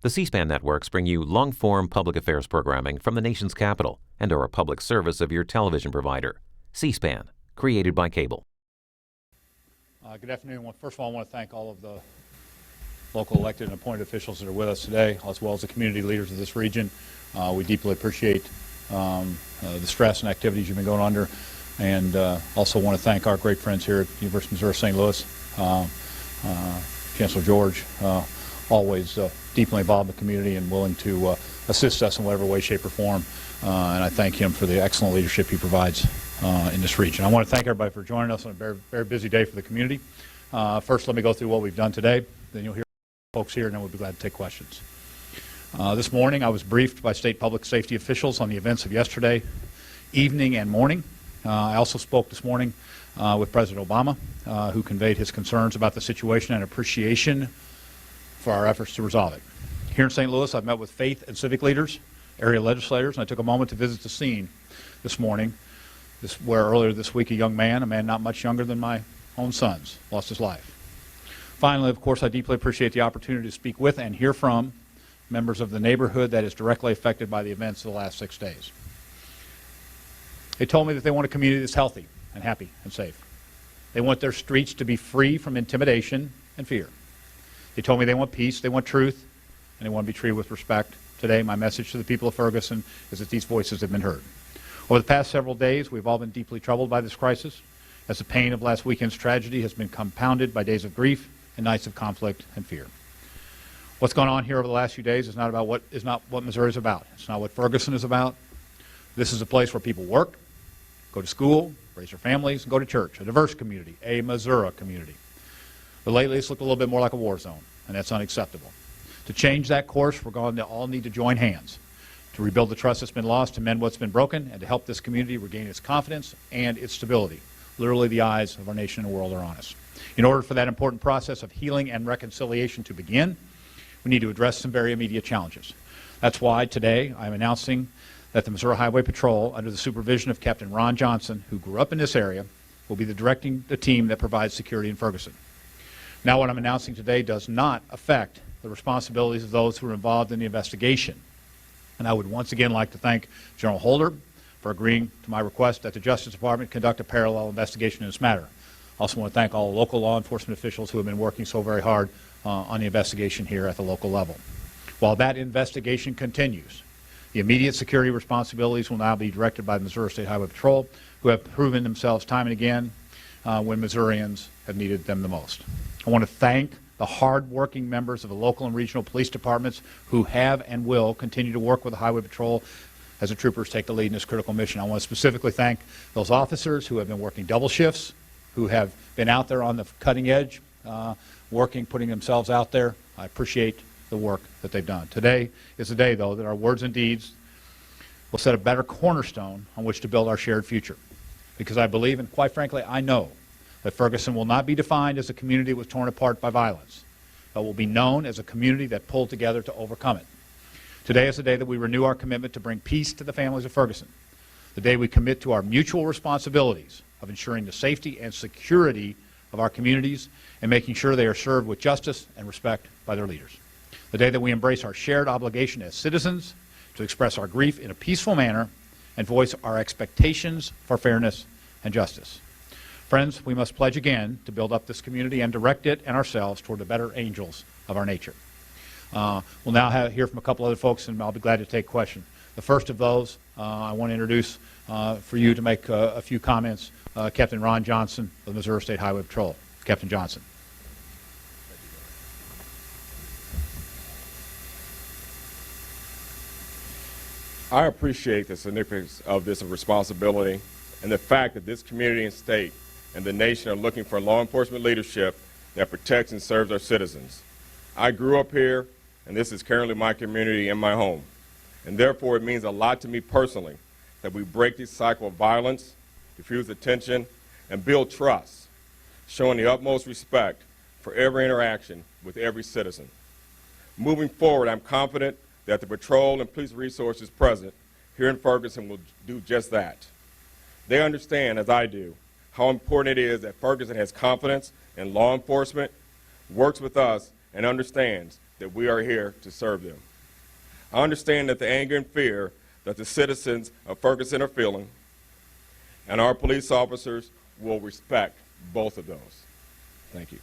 The C-SPAN networks bring you long-form public affairs programming from the nation's capital and are a public service of your television provider. C-SPAN, created by cable. Good afternoon. Well, first of all, I want to thank all of the local elected and appointed officials that are with us today, as well as the community leaders of this region. We deeply appreciate the stress and activities you've been going under, and also want to thank our great friends here at the University of Missouri St. Louis, Chancellor George, always deeply involved in the community and willing to assist us in whatever way, shape, or form. And I thank him for the excellent leadership he provides in this region. I want to thank everybody for joining us on a very, very busy day for the community. First, let me go through what we've done today. Then you'll hear folks here, and then we'll be glad to take questions. This morning, I was briefed by state public safety officials on the events of yesterday evening and morning. I also spoke this morning with President Obama, who conveyed his concerns about the situation and appreciation for our efforts to resolve it. Here in St. Louis, I've met with faith and civic leaders, area legislators, and I took a moment to visit the scene this morning, where earlier this week a young man, not much younger than my own sons, lost his life. Finally, of course, I deeply appreciate the opportunity to speak with and hear from members of the neighborhood that is directly affected by the events of the last 6 days. They told me that they want a community that's healthy and happy and safe. They want their streets to be free from intimidation and fear. They told me they want peace, they want truth, and they want to be treated with respect. Today, my message to the people of Ferguson is that these voices have been heard. Over the past several days, we've all been deeply troubled by this crisis, as the pain of last weekend's tragedy has been compounded by days of grief and nights of conflict and fear. What's gone on here over the last few days is not what Missouri is about. It's not what Ferguson is about. This is a place where people work, go to school, raise their families, and go to church, a diverse community, a Missouri community. But lately, it's looked a little bit more like a war zone, and that's unacceptable. To change that course, we're going to all need to join hands to rebuild the trust that's been lost, to mend what's been broken, and to help this community regain its confidence and its stability. Literally, the eyes of our nation and the world are on us. In order for that important process of healing and reconciliation to begin, we need to address some very immediate challenges. That's why today I'm announcing that the Missouri Highway Patrol, under the supervision of Captain Ron Johnson, who grew up in this area, will be directing the team that provides security in Ferguson. Now, what I'm announcing today does not affect the responsibilities of those who are involved in the investigation. And I would once again like to thank General Holder for agreeing to my request that the Justice Department conduct a parallel investigation in this matter. I also want to thank all local law enforcement officials who have been working so very hard on the investigation here at the local level. While that investigation continues, the immediate security responsibilities will now be directed by the Missouri State Highway Patrol, who have proven themselves time and again when Missourians have needed them the most. I want to thank the hard-working members of the local and regional police departments who have and will continue to work with the Highway Patrol as the troopers take the lead in this critical mission. I want to specifically thank those officers who have been working double shifts, who have been out there on the cutting edge, working, putting themselves out there. I appreciate the work that they've done. Today is the day, though, that our words and deeds will set a better cornerstone on which to build our shared future. Because I believe, and quite frankly, I know, that Ferguson will not be defined as a community that was torn apart by violence, but will be known as a community that pulled together to overcome it. Today is the day that we renew our commitment to bring peace to the families of Ferguson, the day we commit to our mutual responsibilities of ensuring the safety and security of our communities and making sure they are served with justice and respect by their leaders. The day that we embrace our shared obligation as citizens to express our grief in a peaceful manner and voice our expectations for fairness and justice. Friends, we must pledge again to build up this community and direct it and ourselves toward the better angels of our nature. We'll now hear from a couple other folks, and I'll be glad to take questions. The first of those, I want to introduce for you to make a few comments, Captain Ron Johnson of the Missouri State Highway Patrol. Captain Johnson. I appreciate the significance of this responsibility and the fact that this community and state and the nation are looking for law enforcement leadership that protects and serves our citizens. I grew up here, and this is currently my community and my home. And therefore, it means a lot to me personally that we break this cycle of violence, diffuse the tension, and build trust, showing the utmost respect for every interaction with every citizen. Moving forward, I'm confident that the patrol and police resources present here in Ferguson will do just that. They understand, as I do, how important it is that Ferguson has confidence in law enforcement, works with us, and understands that we are here to serve them. I understand that the anger and fear that the citizens of Ferguson are feeling, and our police officers will respect both of those. Thank you.